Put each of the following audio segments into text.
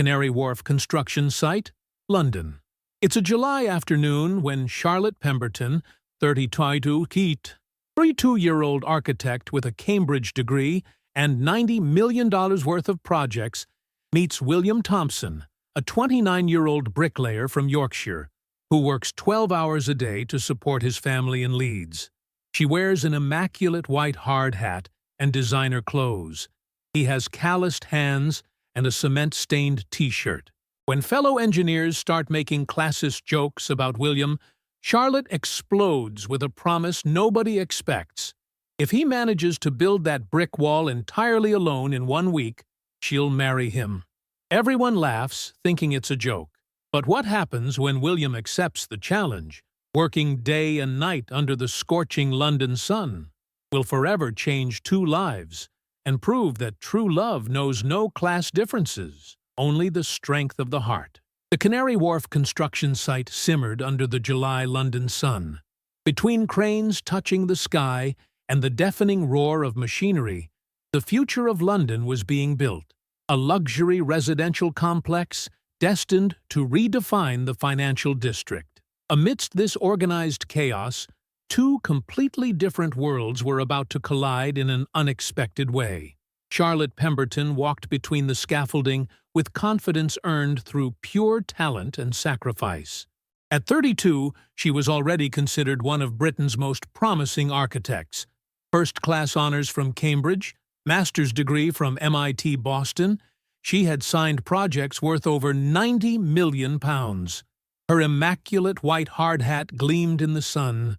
Canary Wharf construction site, London. It's a July afternoon when Charlotte Pemberton, 32-year-old architect with a Cambridge degree and $90 million worth of projects, meets William Thompson, a 29-year-old bricklayer from Yorkshire, who works 12 hours a day to support his family in Leeds. She wears an immaculate white hard hat and designer clothes. He has calloused hands and a cement-stained t-shirt. When fellow engineers start making classist jokes about William, Charlotte explodes with a promise nobody expects. If he manages to build that brick wall entirely alone in 1 week, she'll marry him. Everyone laughs, thinking it's a joke. But what happens when William accepts the challenge, working day and night under the scorching London sun? Will forever change two lives and prove that true love knows no class differences, only the strength of the heart. The Canary Wharf construction site simmered under the July London sun. Between cranes touching the sky and the deafening roar of machinery, the future of London was being built, a luxury residential complex destined to redefine the financial district. Amidst this organized chaos, two completely different worlds were about to collide in an unexpected way. Charlotte Pemberton walked between the scaffolding with confidence earned through pure talent and sacrifice. At 32, she was already considered one of Britain's most promising architects. First-class honors from Cambridge, master's degree from MIT Boston, she had signed projects worth over £90 million. Her immaculate white hard hat gleamed in the sun.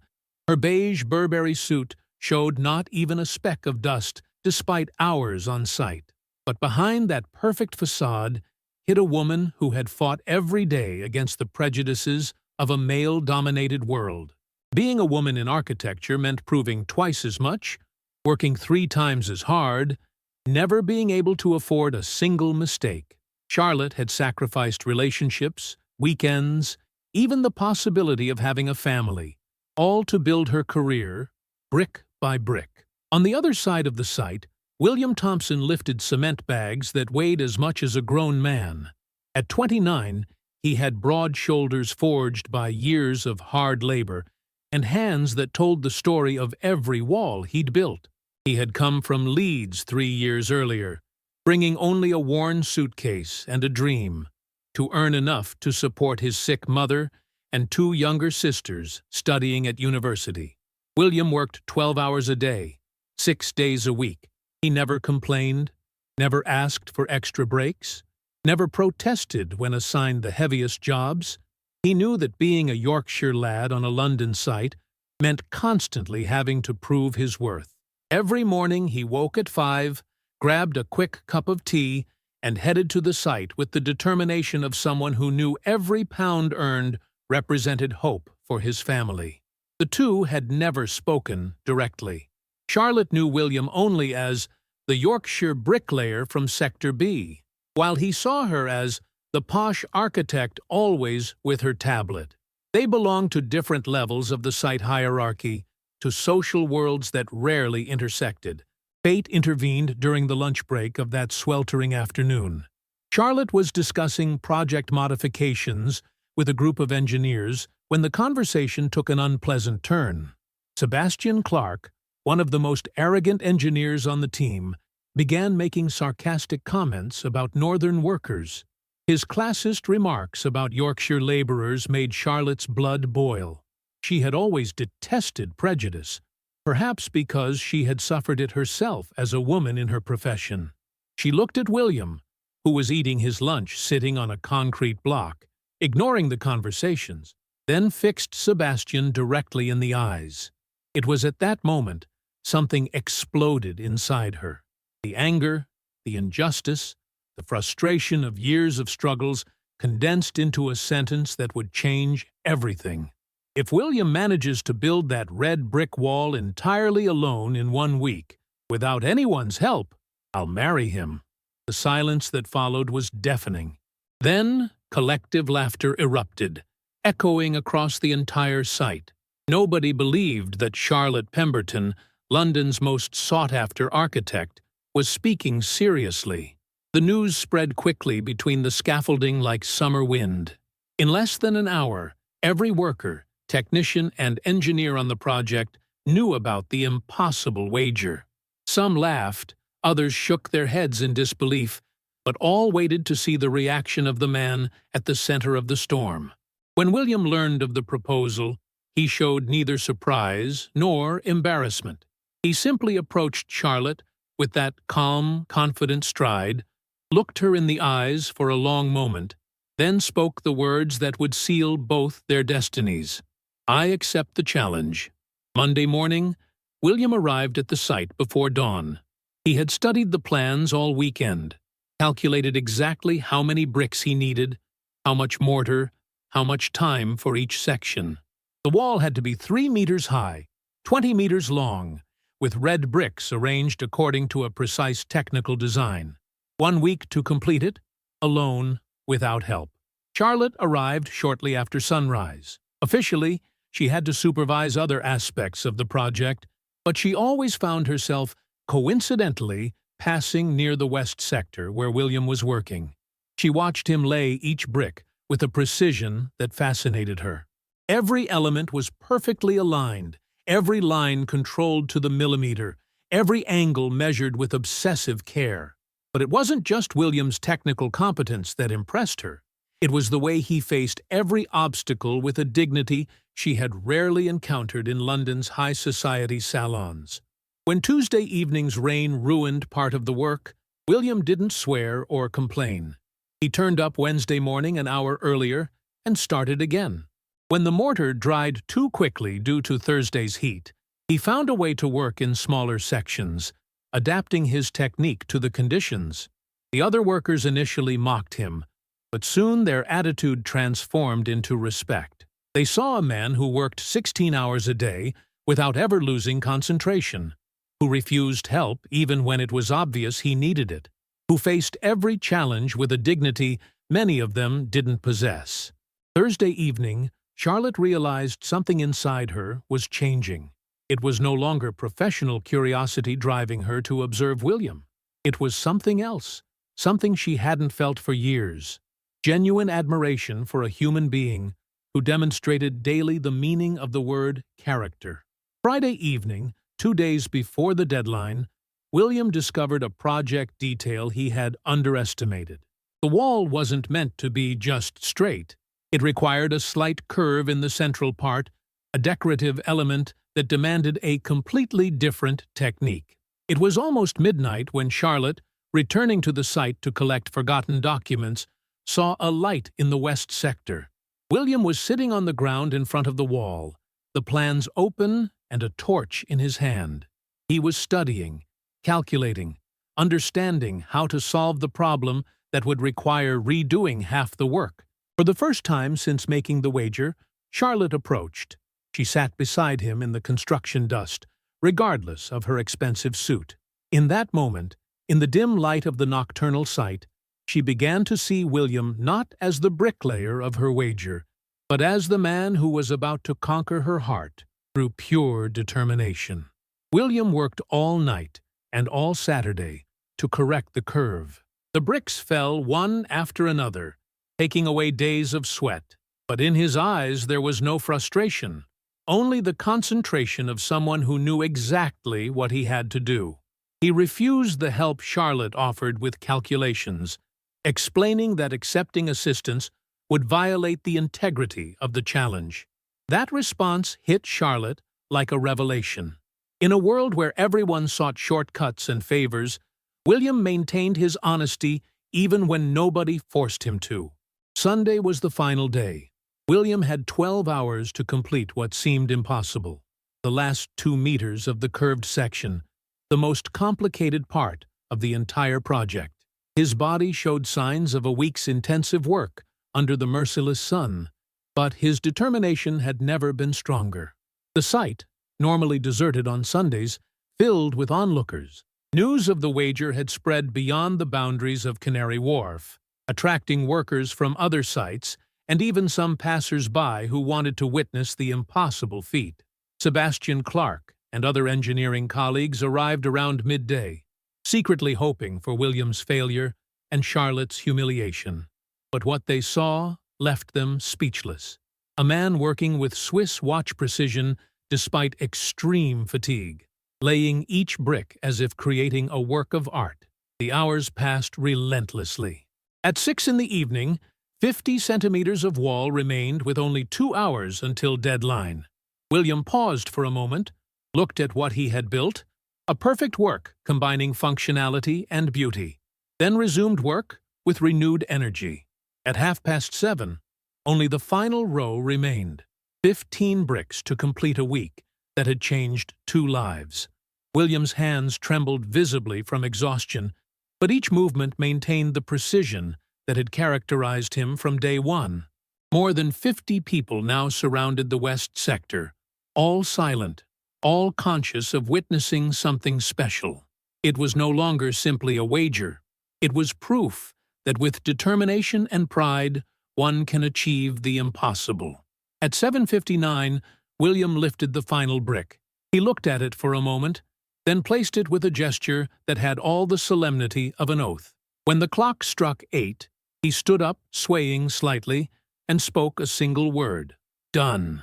Her beige Burberry suit showed not even a speck of dust, despite hours on site. But behind that perfect facade hid a woman who had fought every day against the prejudices of a male-dominated world. Being a woman in architecture meant proving twice as much, working 3 times as hard, never being able to afford a single mistake. Charlotte had sacrificed relationships, weekends, even the possibility of having a family, all to build her career, brick by brick. On the other side of the site, William Thompson lifted cement bags that weighed as much as a grown man. At 29, he had broad shoulders forged by years of hard labor and hands that told the story of every wall he'd built. He had come from Leeds 3 years earlier, bringing only a worn suitcase and a dream, to earn enough to support his sick mother and 2 younger sisters studying at university. William worked 12 hours a day, 6 days a week. He never complained, never asked for extra breaks, never protested when assigned the heaviest jobs. He knew that being a Yorkshire lad on a London site meant constantly having to prove his worth. Every morning he woke at 5, grabbed a quick cup of tea, and headed to the site with the determination of someone who knew every pound earned represented hope for his family. The two had never spoken directly. Charlotte knew William only as the Yorkshire bricklayer from Sector B, while he saw her as the posh architect always with her tablet. They belonged to different levels of the site hierarchy, to social worlds that rarely intersected. Fate intervened during the lunch break of that sweltering afternoon. Charlotte was discussing project modifications with a group of engineers when the conversation took an unpleasant turn. Sebastian Clark, one of the most arrogant engineers on the team, began making sarcastic comments about northern workers. His classist remarks about Yorkshire labourers made Charlotte's blood boil. She had always detested prejudice, perhaps because she had suffered it herself as a woman in her profession. She looked at William, who was eating his lunch sitting on a concrete block, ignoring the conversations, then fixed Sebastian directly in the eyes. It was at that moment something exploded inside her. The anger, the injustice, the frustration of years of struggles condensed into a sentence that would change everything. If William manages to build that red brick wall entirely alone in 1 week, without anyone's help, I'll marry him. The silence that followed was deafening. Then, collective laughter erupted, echoing across the entire site. Nobody believed that Charlotte Pemberton, London's most sought-after architect, was speaking seriously. The news spread quickly between the scaffolding like summer wind. In less than an hour, every worker, technician, and engineer on the project knew about the impossible wager. Some laughed, others shook their heads in disbelief, but all waited to see the reaction of the man at the center of the storm. When William learned of the proposal, he showed neither surprise nor embarrassment. He simply approached Charlotte with that calm, confident stride, looked her in the eyes for a long moment, then spoke the words that would seal both their destinies. "I accept the challenge." Monday morning, William arrived at the site before dawn. He had studied the plans all weekend, calculated exactly how many bricks he needed, how much mortar, how much time for each section. The wall had to be 3 meters high, 20 meters long, with red bricks arranged according to a precise technical design. 1 week to complete it, alone, without help. Charlotte arrived shortly after sunrise. Officially, she had to supervise other aspects of the project, but she always found herself, coincidentally, passing near the west sector where William was working. She watched him lay each brick with a precision that fascinated her. Every element was perfectly aligned, every line controlled to the millimeter, every angle measured with obsessive care. But it wasn't just William's technical competence that impressed her. It was the way he faced every obstacle with a dignity she had rarely encountered in London's high society salons. When Tuesday evening's rain ruined part of the work, William didn't swear or complain. He turned up Wednesday morning an hour earlier and started again. When the mortar dried too quickly due to Thursday's heat, he found a way to work in smaller sections, adapting his technique to the conditions. The other workers initially mocked him, but soon their attitude transformed into respect. They saw a man who worked 16 hours a day without ever losing concentration, who refused help even when it was obvious he needed it, who faced every challenge with a dignity many of them didn't possess. Thursday evening, Charlotte realized something inside her was changing. It was no longer professional curiosity driving her to observe William. It was something else, something she hadn't felt for years. Genuine admiration for a human being who demonstrated daily the meaning of the word character. Friday evening, 2 days before the deadline, William discovered a project detail he had underestimated. The wall wasn't meant to be just straight. It required a slight curve in the central part, a decorative element that demanded a completely different technique. It was almost midnight when Charlotte, returning to the site to collect forgotten documents, saw a light in the west sector. William was sitting on the ground in front of the wall, the plans open and a torch in his hand. He was studying, calculating, understanding how to solve the problem that would require redoing half the work. For the first time since making the wager, Charlotte approached. She sat beside him in the construction dust, regardless of her expensive suit. In that moment, in the dim light of the nocturnal site, she began to see William not as the bricklayer of her wager, but as the man who was about to conquer her heart through pure determination. William worked all night and all Saturday to correct the curve. The bricks fell one after another, taking away days of sweat. But in his eyes there was no frustration, only the concentration of someone who knew exactly what he had to do. He refused the help Charlotte offered with calculations, explaining that accepting assistance would violate the integrity of the challenge. That response hit Charlotte like a revelation. In a world where everyone sought shortcuts and favors, William maintained his honesty even when nobody forced him to. Sunday was the final day. William had 12 hours to complete what seemed impossible. The last 2 meters of the curved section, the most complicated part of the entire project. His body showed signs of a week's intensive work under the merciless sun, but his determination had never been stronger. The site, normally deserted on Sundays, filled with onlookers. News of the wager had spread beyond the boundaries of Canary Wharf, attracting workers from other sites and even some passers-by who wanted to witness the impossible feat. Sebastian Clark and other engineering colleagues arrived around midday, secretly hoping for William's failure and Charlotte's humiliation. But what they saw left them speechless. A man working with Swiss watch precision despite extreme fatigue, laying each brick as if creating a work of art. The hours passed relentlessly. At 6 in the evening, 50 centimeters of wall remained with only 2 hours until deadline. William paused for a moment, looked at what he had built, a perfect work combining functionality and beauty, then resumed work with renewed energy. At 7:30, only the final row remained, 15 bricks to complete a week that had changed 2 lives. William's hands trembled visibly from exhaustion, but each movement maintained the precision that had characterized him from day one. More than 50 people now surrounded the west sector, all silent, all conscious of witnessing something special. It was no longer simply a wager. It was proof that with determination and pride, one can achieve the impossible. At 7:59, William lifted the final brick. He looked at it for a moment, then placed it with a gesture that had all the solemnity of an oath. When the clock struck 8, he stood up, swaying slightly, and spoke a single word. Done.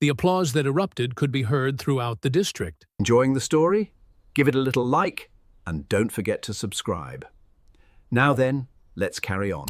The applause that erupted could be heard throughout the district. Enjoying the story? Give it a little like, and don't forget to subscribe. Now then, let's carry on.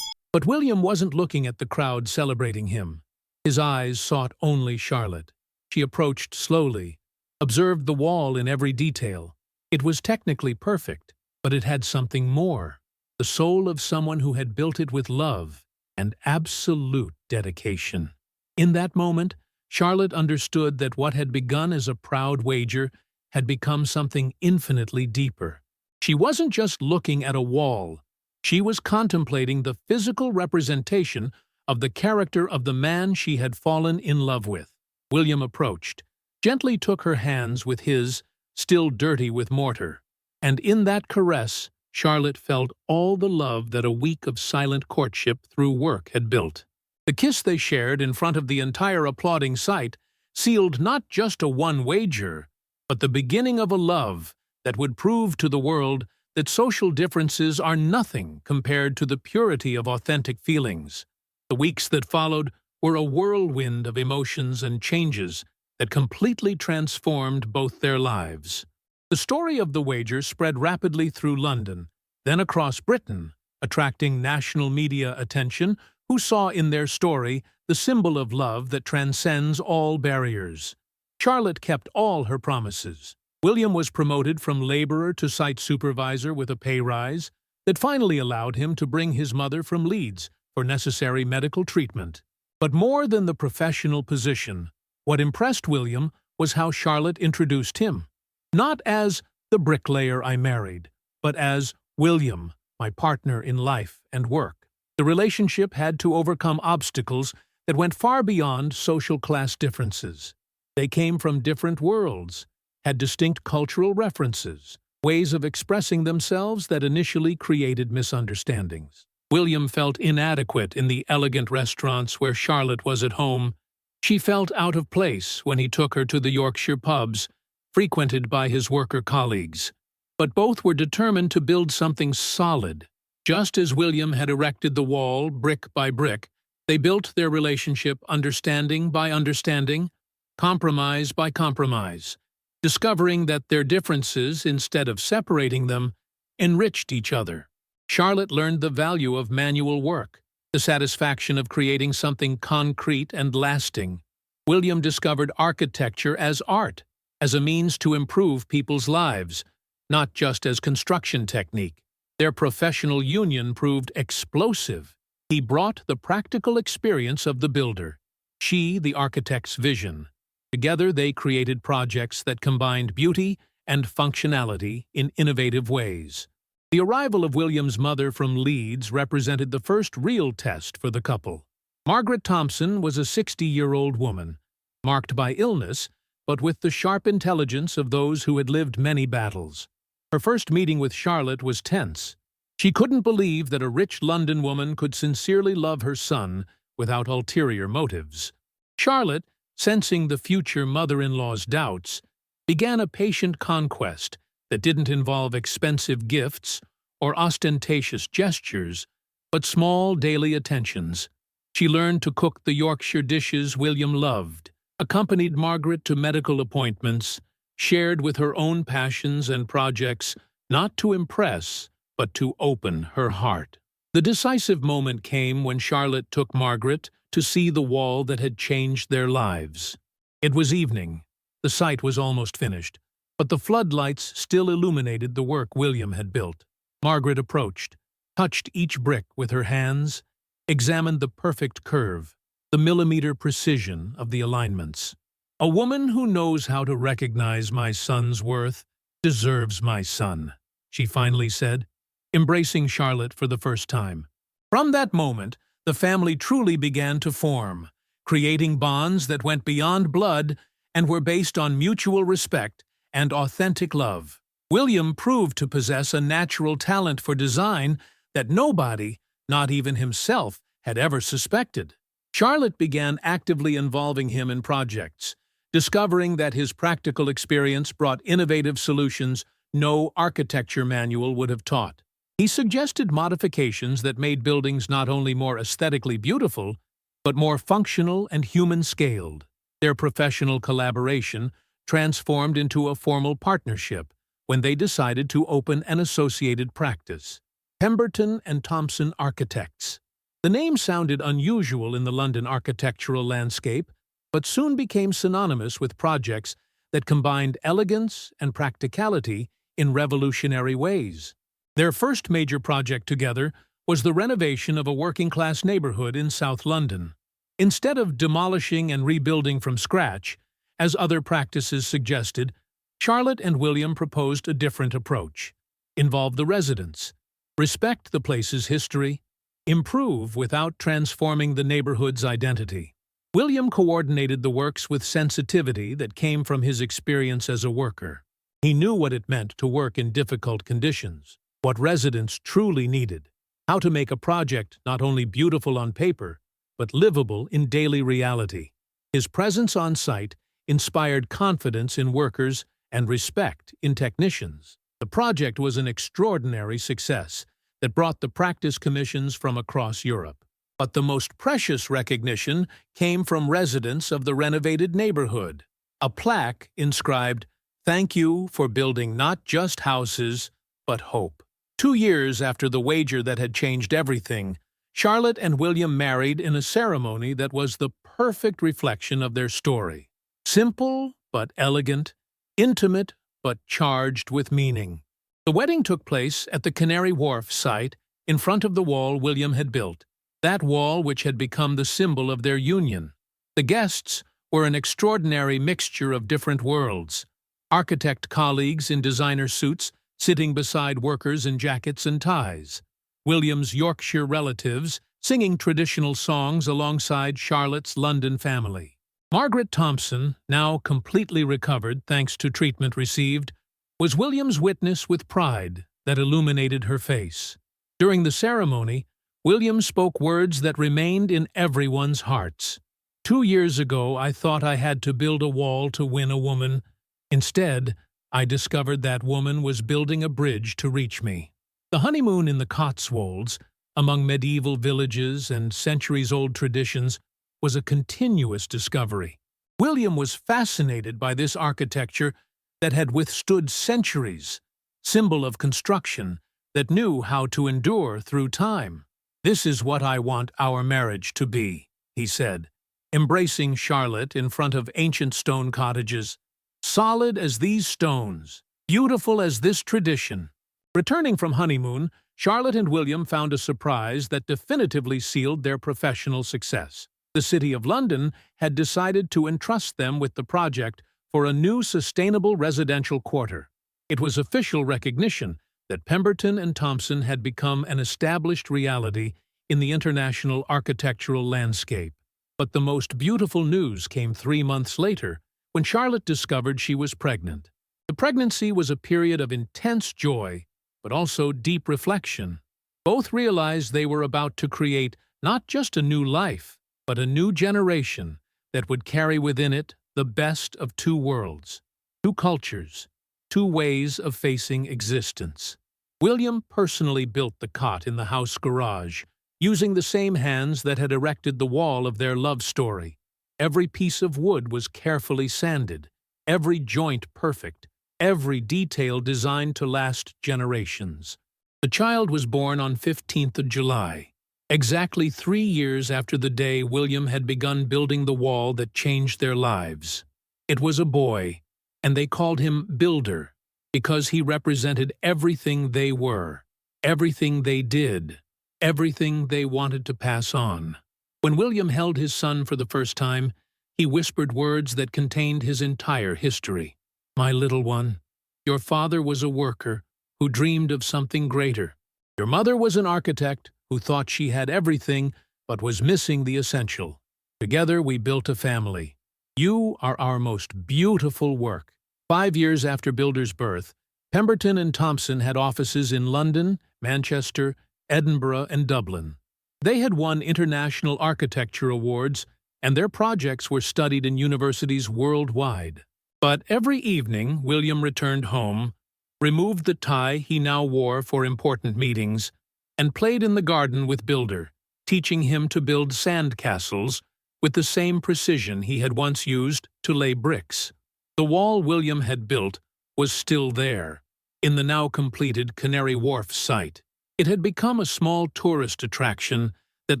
But William wasn't looking at the crowd celebrating him. His eyes sought only Charlotte. She approached slowly, observed the wall in every detail. It was technically perfect, but it had something more. The soul of someone who had built it with love and absolute dedication. In that moment, Charlotte understood that what had begun as a proud wager had become something infinitely deeper. She wasn't just looking at a wall. She was contemplating the physical representation of the character of the man she had fallen in love with. William approached, gently took her hands with his, still dirty with mortar, and in that caress, Charlotte felt all the love that a week of silent courtship through work had built. The kiss they shared in front of the entire applauding sight sealed not just a one wager, but the beginning of a love that would prove to the world that social differences are nothing compared to the purity of authentic feelings. The weeks that followed were a whirlwind of emotions and changes that completely transformed both their lives. The story of the wager spread rapidly through London, then across Britain, attracting national media attention who saw in their story the symbol of love that transcends all barriers. Charlotte kept all her promises. William was promoted from laborer to site supervisor with a pay rise that finally allowed him to bring his mother from Leeds for necessary medical treatment. But more than the professional position, what impressed William was how Charlotte introduced him. Not as the bricklayer I married, but as William, my partner in life and work. The relationship had to overcome obstacles that went far beyond social class differences. They came from different worlds, had distinct cultural references, ways of expressing themselves that initially created misunderstandings. William felt inadequate in the elegant restaurants where Charlotte was at home. She felt out of place when he took her to the Yorkshire pubs, frequented by his worker colleagues. But both were determined to build something solid. Just as William had erected the wall brick by brick, they built their relationship understanding by understanding, compromise by compromise, discovering that their differences, instead of separating them, enriched each other. Charlotte learned the value of manual work, the satisfaction of creating something concrete and lasting. William discovered architecture as art, as a means to improve people's lives, not just as construction technique. Their professional union proved explosive. He brought the practical experience of the builder, she the architect's vision. Together they created projects that combined beauty and functionality in innovative ways. The arrival of William's mother from Leeds represented the first real test for the couple. Margaret Thompson was a 60-year-old woman, marked by illness, but with the sharp intelligence of those who had lived many battles. Her first meeting with Charlotte was tense. She couldn't believe that a rich London woman could sincerely love her son without ulterior motives. Charlotte, sensing the future mother-in-law's doubts, began a patient conquest that didn't involve expensive gifts or ostentatious gestures, but small daily attentions. She learned to cook the Yorkshire dishes William loved, accompanied Margaret to medical appointments, shared with her own passions and projects, not to impress, but to open her heart. The decisive moment came when Charlotte took Margaret to see the wall that had changed their lives. It was evening. The site was almost finished, but the floodlights still illuminated the work William had built. Margaret approached, touched each brick with her hands, examined the perfect curve, the millimeter precision of the alignments. "A woman who knows how to recognize my son's worth deserves my son," she finally said, embracing Charlotte for the first time. From that moment, the family truly began to form, creating bonds that went beyond blood and were based on mutual respect and authentic love. William proved to possess a natural talent for design that nobody, not even himself, had ever suspected. Charlotte began actively involving him in projects, discovering that his practical experience brought innovative solutions no architecture manual would have taught. He suggested modifications that made buildings not only more aesthetically beautiful, but more functional and human-scaled. Their professional collaboration transformed into a formal partnership when they decided to open an associated practice, Pemberton and Thompson Architects. The name sounded unusual in the London architectural landscape, but soon became synonymous with projects that combined elegance and practicality in revolutionary ways. Their first major project together was the renovation of a working-class neighborhood in South London. Instead of demolishing and rebuilding from scratch, as other practices suggested, Charlotte and William proposed a different approach. Involve the residents, respect the place's history, improve without transforming the neighborhood's identity. William coordinated the works with sensitivity that came from his experience as a worker. He knew what it meant to work in difficult conditions, what residents truly needed, how to make a project not only beautiful on paper, but livable in daily reality. His presence on site inspired confidence in workers and respect in technicians. The project was an extraordinary success that brought the practice commissions from across Europe. But the most precious recognition came from residents of the renovated neighborhood. A plaque inscribed, "Thank you for building not just houses, but hope." 2 years after the wager that had changed everything, Charlotte and William married in a ceremony that was the perfect reflection of their story. Simple but elegant, intimate but charged with meaning. The wedding took place at the Canary Wharf site in front of the wall William had built, that wall which had become the symbol of their union. The guests were an extraordinary mixture of different worlds. Architect colleagues in designer suits sitting beside workers in jackets and ties. William's Yorkshire relatives singing traditional songs alongside Charlotte's London family. Margaret Thompson, now completely recovered thanks to treatment received, was William's witness with pride that illuminated her face. During the ceremony, William spoke words that remained in everyone's hearts. 2 years ago, I thought I had to build a wall to win a woman. Instead, I discovered that woman was building a bridge to reach me. The honeymoon in the Cotswolds, among medieval villages and centuries-old traditions, was a continuous discovery. William was fascinated by this architecture that had withstood centuries, symbol of construction that knew how to endure through time. "This is what I want our marriage to be," he said, embracing Charlotte in front of ancient stone cottages. "Solid as these stones, beautiful as this tradition." Returning from honeymoon, Charlotte and William found a surprise that definitively sealed their professional success. The City of London had decided to entrust them with the project for a new sustainable residential quarter. It was official recognition that Pemberton and Thompson had become an established reality in the international architectural landscape. But the most beautiful news came 3 months later, when Charlotte discovered she was pregnant. The pregnancy was a period of intense joy, but also deep reflection. Both realized they were about to create not just a new life, but a new generation that would carry within it the best of 2 worlds, 2 cultures, 2 ways of facing existence. William personally built the cot in the house garage, using the same hands that had erected the wall of their love story. Every piece of wood was carefully sanded, every joint perfect, every detail designed to last generations. The child was born on 15th of July, exactly 3 years after the day William had begun building the wall that changed their lives. It was a boy, and they called him Builder, because he represented everything they were, everything they did, everything they wanted to pass on. When William held his son for the first time, he whispered words that contained his entire history. "My little one, your father was a worker who dreamed of something greater. Your mother was an architect who thought she had everything but was missing the essential. Together we built a family. You are our most beautiful work." 5 years after Builder's birth, Pemberton and Thompson had offices in London, Manchester, Edinburgh, and Dublin. They had won international architecture awards, and their projects were studied in universities worldwide. But every evening, William returned home, removed the tie he now wore for important meetings, and played in the garden with Builder, teaching him to build sand castles with the same precision he had once used to lay bricks. The wall William had built was still there, in the now completed Canary Wharf site. It had become a small tourist attraction that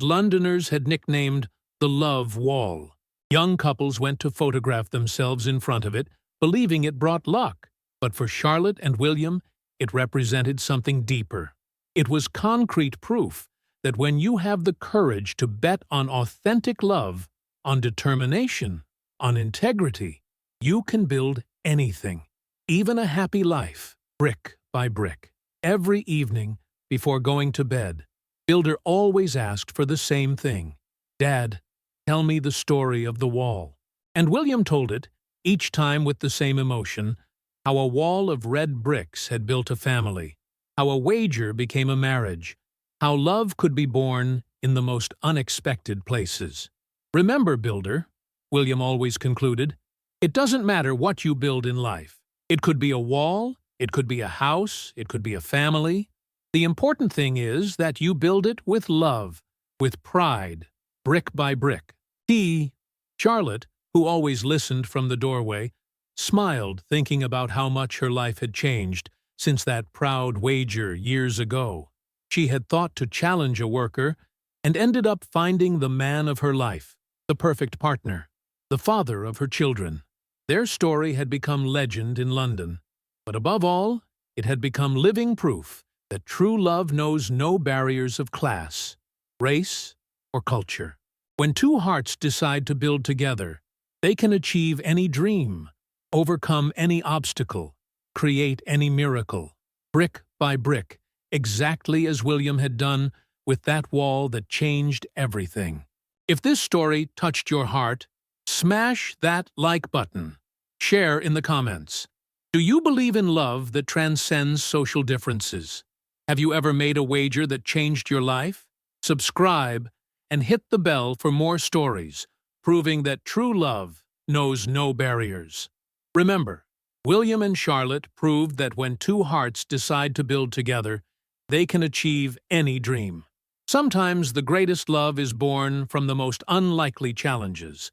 Londoners had nicknamed the Love Wall. Young couples went to photograph themselves in front of it, believing it brought luck. But for Charlotte and William, it represented something deeper. It was concrete proof that when you have the courage to bet on authentic love, on determination, on integrity, you can build anything, even a happy life, brick by brick. Every evening, before going to bed, Builder always asked for the same thing. "Dad, tell me the story of the wall." And William told it, each time with the same emotion, how a wall of red bricks had built a family, how a wager became a marriage, how love could be born in the most unexpected places. "Remember, Builder," William always concluded, "it doesn't matter what you build in life. It could be a wall, it could be a house, it could be a family. The important thing is that you build it with love, with pride, brick by brick." Charlotte, who always listened from the doorway, smiled thinking about how much her life had changed since that proud wager years ago. She had thought to challenge a worker and ended up finding the man of her life, the perfect partner, the father of her children. Their story had become legend in London, but above all, it had become living proof that true love knows no barriers of class, race, or culture. When two hearts decide to build together, they can achieve any dream, overcome any obstacle, create any miracle, brick by brick, exactly as William had done with that wall that changed everything. If this story touched your heart, smash that like button. Share in the comments. Do you believe in love that transcends social differences? Have you ever made a wager that changed your life? Subscribe and hit the bell for more stories, proving that true love knows no barriers. Remember, William and Charlotte proved that when two hearts decide to build together, they can achieve any dream. Sometimes the greatest love is born from the most unlikely challenges.